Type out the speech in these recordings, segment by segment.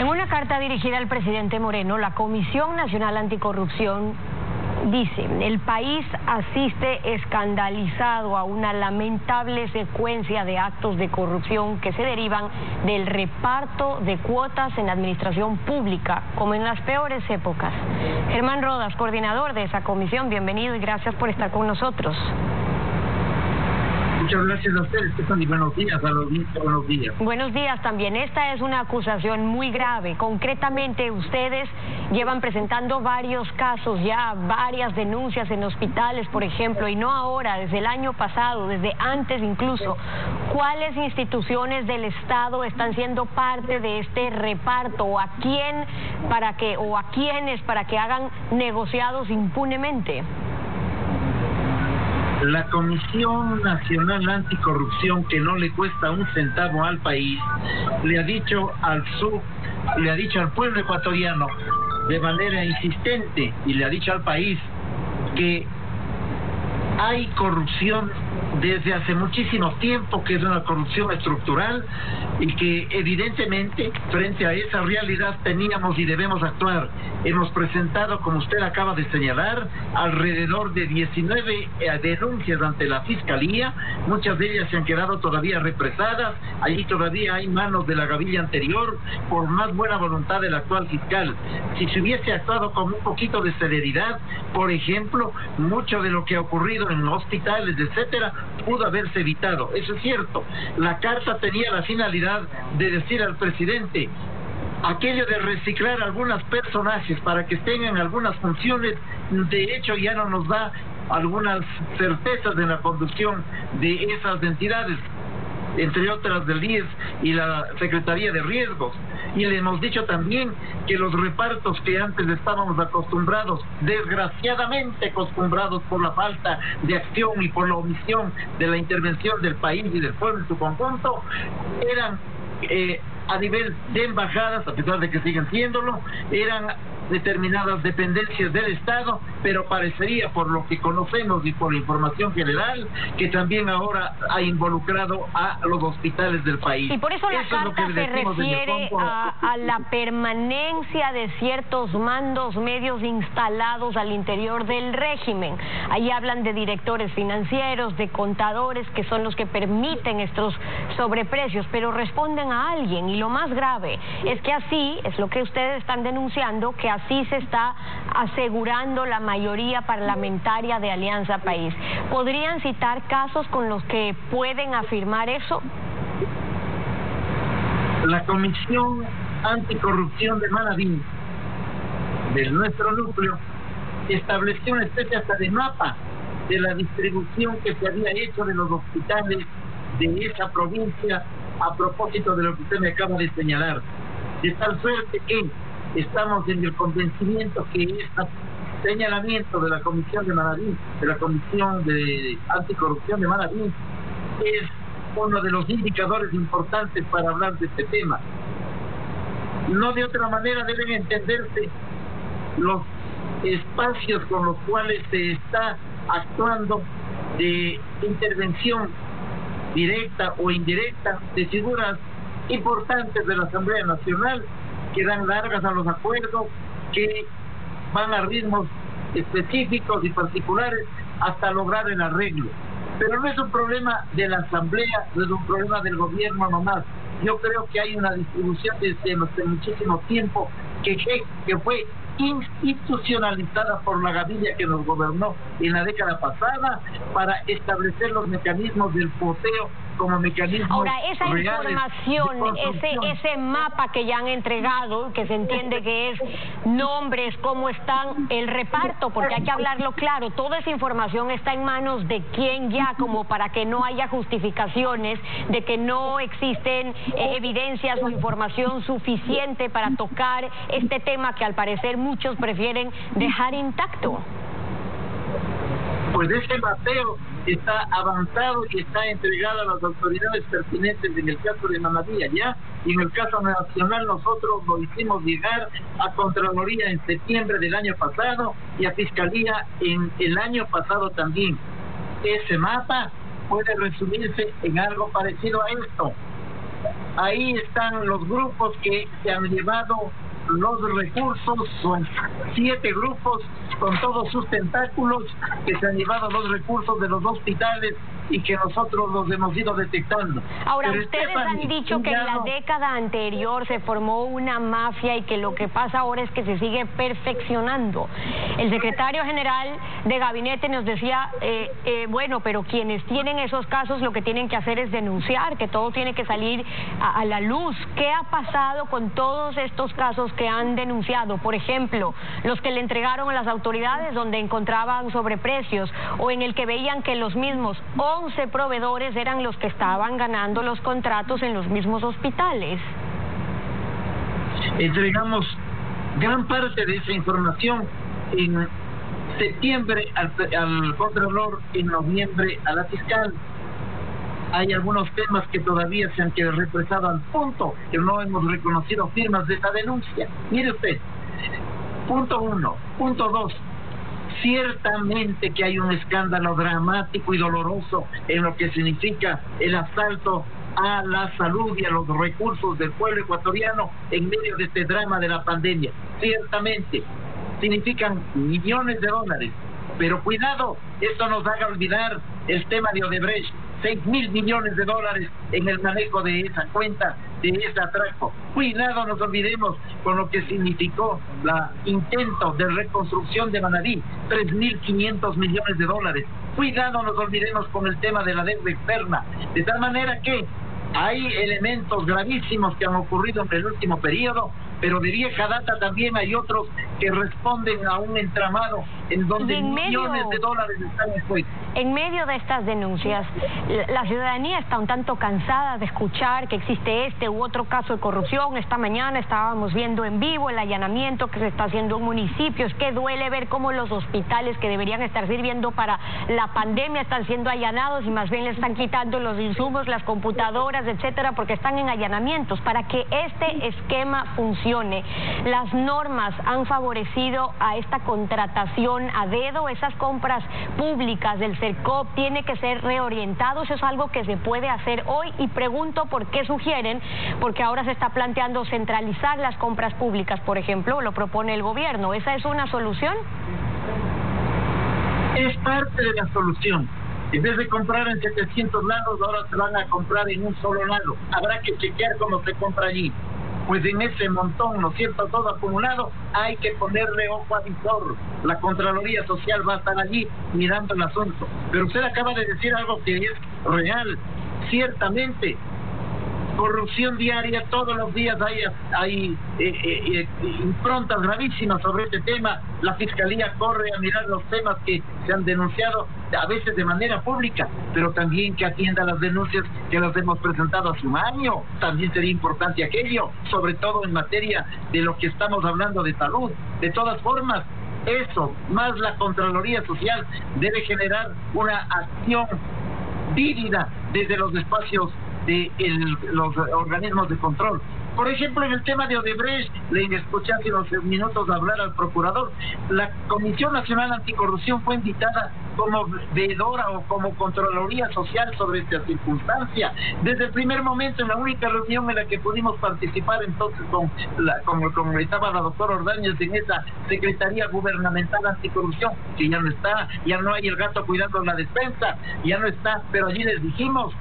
En una carta dirigida al presidente Moreno, la Comisión Nacional Anticorrupción dice: el país asiste escandalizado a una lamentable secuencia de actos de corrupción que se derivan del reparto de cuotas en la administración pública, como en las peores épocas. Germán Rodas, coordinador de esa comisión, bienvenido y gracias por estar con nosotros. Muchas gracias a ustedes, Stephanie. Buenos días, a la audiencia, buenos días. Buenos días también. Esta es una acusación muy grave. Concretamente, ustedes llevan presentando varios casos ya, varias denuncias en hospitales, por ejemplo, y no ahora, desde el año pasado, desde antes incluso. ¿Cuáles instituciones del Estado están siendo parte de este reparto? ¿O a quién o a quiénes para que hagan negociados impunemente? La Comisión Nacional Anticorrupción, que no le cuesta un centavo al país, le ha dicho al pueblo ecuatoriano de manera insistente y le ha dicho al país que hay corrupción desde hace muchísimo tiempo, que es una corrupción estructural y que evidentemente frente a esa realidad teníamos y debemos actuar. Hemos presentado, como usted acaba de señalar, alrededor de 19 denuncias ante la Fiscalía. Muchas de ellas se han quedado todavía represadas. Allí todavía hay manos de la gavilla anterior, por más buena voluntad del actual fiscal. Si se hubiese actuado con un poquito de celeridad, por ejemplo, mucho de lo que ha ocurrido en hospitales, etcétera, pudo haberse evitado. Eso es cierto. La carta tenía la finalidad de decir al presidente: aquello de reciclar algunos personajes para que estén en algunas funciones, de hecho ya no nos da algunas certezas en la conducción de esas entidades, entre otras del IES y la Secretaría de Riesgos. Y le hemos dicho también que los repartos que antes estábamos acostumbrados, desgraciadamente acostumbrados por la falta de acción y por la omisión de la intervención del país y del pueblo en su conjunto, eran a nivel de embajadas, a pesar de que siguen siéndolo, eran determinadas dependencias del Estado, pero parecería, por lo que conocemos y por la información general, que también ahora ha involucrado a los hospitales del país. Y por eso la carta se refiere a la permanencia de ciertos mandos medios instalados al interior del régimen. Ahí hablan de directores financieros, de contadores, que son los que permiten estos sobreprecios, pero responden a alguien. Y lo más grave es que así, es lo que ustedes están denunciando, que así se está asegurando la mayoría parlamentaria de Alianza País. ¿Podrían citar casos con los que pueden afirmar eso? La Comisión Anticorrupción de Manabí, de nuestro núcleo, estableció una especie hasta de mapa de la distribución que se había hecho de los hospitales de esa provincia, a propósito de lo que usted me acaba de señalar, de tal suerte que estamos en el convencimiento que este señalamiento de la Comisión de Manabí, de la Comisión de Anticorrupción de Manabí, es uno de los indicadores importantes para hablar de este tema. No de otra manera deben entenderse los espacios con los cuales se está actuando de intervención directa o indirecta de figuras importantes de la Asamblea Nacional, que dan largas a los acuerdos, que van a ritmos específicos y particulares hasta lograr el arreglo. Pero no es un problema de la Asamblea, no es un problema del gobierno nomás. Yo creo que hay una distribución desde hace muchísimo tiempo que fue institucionalizada por la gavilla que nos gobernó en la década pasada para establecer los mecanismos del poteo como mecanismos. Ahora, esa información, ese mapa que ya han entregado, que se entiende que es nombres, cómo están, el reparto, porque hay que hablarlo claro, toda esa información está en manos de quién ya, como para que no haya justificaciones de que no existen evidencias o información suficiente para tocar este tema que al parecer muchos prefieren dejar intacto. Pues ese mapeo está avanzado y está entregado a las autoridades pertinentes en el caso de Manabí allá, y en el caso nacional nosotros lo hicimos llegar a Contraloría en septiembre del año pasado y a Fiscalía en el año pasado también. Ese mapa puede resumirse en algo parecido a esto. ahí están los grupos que se han llevado los recursos, son 7 grupos con todos sus tentáculos que se han llevado los recursos de los hospitales y que nosotros los hemos ido detectando. Ahora, pero ustedes han dicho que en la década anterior se formó una mafia y que lo que pasa ahora es que se sigue perfeccionando. El secretario general de gabinete nos decía, bueno, pero quienes tienen esos casos lo que tienen que hacer es denunciar, que todo tiene que salir a la luz. ¿Qué ha pasado con todos estos casos que han denunciado? Por ejemplo, los que le entregaron a las autoridades donde encontraban sobreprecios, o en el que veían que los mismos 11 proveedores eran los que estaban ganando los contratos en los mismos hospitales. Entregamos gran parte de esa información en septiembre al Contralor, en noviembre a la fiscal. Hay algunos temas que todavía se han quedado represados al punto que no hemos reconocido firmas de esa denuncia. Mire usted, punto 1. Punto 2. Ciertamente que hay un escándalo dramático y doloroso en lo que significa el asalto a la salud y a los recursos del pueblo ecuatoriano en medio de este drama de la pandemia. Ciertamente significan millones de dólares, pero cuidado, esto nos haga olvidar el tema de Odebrecht. 6.000 millones de dólares en el manejo de esa cuenta, de ese atraco. Cuidado, nos olvidemos con lo que significó la intento de reconstrucción de Manabí, 3.500 millones de dólares. Cuidado, nos olvidemos con el tema de la deuda externa, de tal manera que hay elementos gravísimos que han ocurrido en el último periodo, pero de vieja data también hay otros que responden a un entramado en donde millones de dólares están expuestos. En medio de estas denuncias, la ciudadanía está un tanto cansada de escuchar que existe este u otro caso de corrupción. Esta mañana estábamos viendo en vivo el allanamiento que se está haciendo en municipios. Que duele ver cómo los hospitales que deberían estar sirviendo para la pandemia están siendo allanados y más bien le están quitando los insumos, las computadoras, etcétera, porque están en allanamientos. Para que este esquema funcione, las normas han favorecido a esta contratación a dedo. Esas compras públicas del CERCOP tiene que ser reorientado. Eso es algo que se puede hacer hoy, y pregunto por qué sugieren, porque ahora se está planteando centralizar las compras públicas, por ejemplo, lo propone el gobierno. ¿Esa es una solución? Es parte de la solución. En vez de comprar en 700 lados, ahora se van a comprar en un solo lado. Habrá que chequear cómo se compra allí. Pues en ese montón, ¿no es cierto?, todo acumulado, hay que ponerle ojo a visor. La Contraloría Social va a estar allí mirando el asunto. Pero usted acaba de decir algo que es real. Ciertamente, corrupción diaria, todos los días hay improntas gravísimas sobre este tema. La Fiscalía corre a mirar los temas que se han denunciado, a veces de manera pública, pero también que atienda las denuncias que las hemos presentado hace un año. También sería importante aquello, sobre todo en materia de lo que estamos hablando de salud. De todas formas, eso, más la Contraloría Social, debe generar una acción vívida desde los espacios de los organismos de control. Por ejemplo, en el tema de Odebrecht, le escuché hace unos minutos hablar al procurador. La Comisión Nacional Anticorrupción fue invitada como veedora o como Contraloría Social sobre esta circunstancia. Desde el primer momento, en la única reunión en la que pudimos participar entonces como estaba la doctora Ordóñez en esa Secretaría Gubernamental Anticorrupción, que ya no está, ya no hay el gato cuidando la despensa, ya no está, pero allí les dijimos,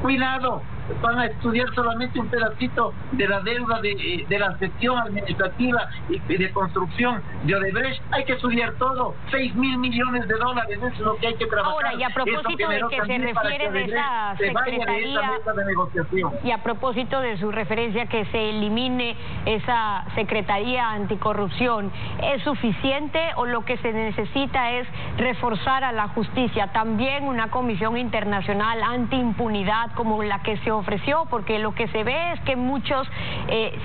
cuidado, van a estudiar solamente un pedacito de la deuda de la gestión administrativa y de construcción de Odebrecht. Hay que estudiar todo, 6.000 millones de dólares, eso es lo que hay que trabajar. Ahora, y a propósito de que se refiere de esa secretaría, y a propósito de su referencia que se elimine esa Secretaría Anticorrupción, ¿es suficiente o lo que se necesita es reforzar a la justicia? También una comisión internacional antiimpunidad como la que se ofreció, porque lo que se ve es que muchos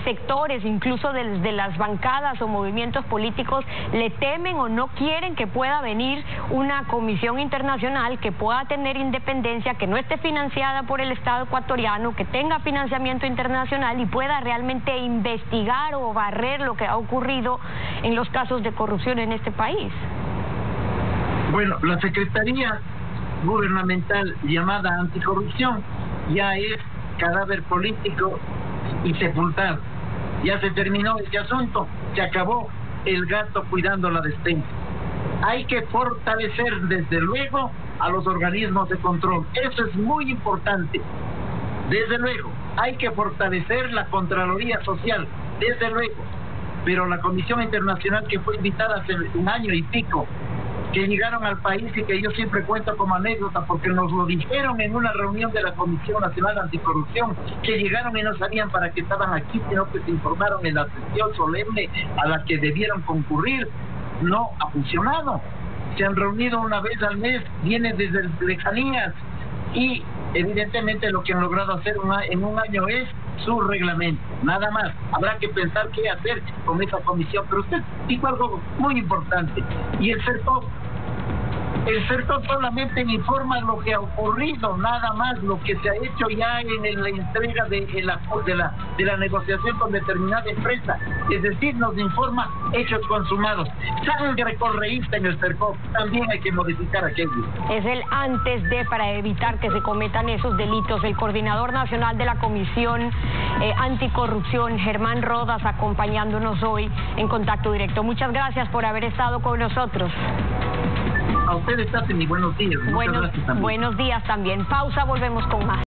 sectores, incluso de las bancadas o movimientos políticos, le temen o no quieren que pueda venir una comisión internacional que pueda tener independencia, que no esté financiada por el Estado ecuatoriano, que tenga financiamiento internacional y pueda realmente investigar o barrer lo que ha ocurrido en los casos de corrupción en este país. Bueno, la Secretaría Gubernamental llamada Anticorrupción ya es cadáver político y sepultado. Ya se terminó ese asunto, se acabó el gato cuidando la despensa. Hay que fortalecer desde luego a los organismos de control, eso es muy importante. Desde luego, hay que fortalecer la Contraloría Social, desde luego, pero la Comisión Internacional que fue invitada hace un año y pico, que llegaron al país y que yo siempre cuento como anécdota porque nos lo dijeron en una reunión de la Comisión Nacional Anticorrupción, que llegaron y no sabían para qué estaban aquí, sino que se informaron en la sesión solemne a la que debieron concurrir. No ha funcionado. Se han reunido una vez al mes, vienen desde lejanías y evidentemente lo que han logrado hacer en un año es su reglamento, nada más. Habrá que pensar qué hacer con esa comisión, pero usted dijo algo muy importante, y el CERTOP solamente informa lo que ha ocurrido, nada más lo que se ha hecho ya en la entrega de la negociación con determinada empresa, es decir, nos informa hechos consumados. Sangre correísta en el CERTOP, también hay que modificar aquello. Es el antes de, para evitar que se cometan esos delitos. El coordinador nacional de la Comisión Anticorrupción, Germán Rodas, acompañándonos hoy en Contacto Directo. Muchas gracias por haber estado con nosotros. A ustedes, Tati, buenos días. Muchas gracias también. Buenos días también. Pausa, volvemos con más.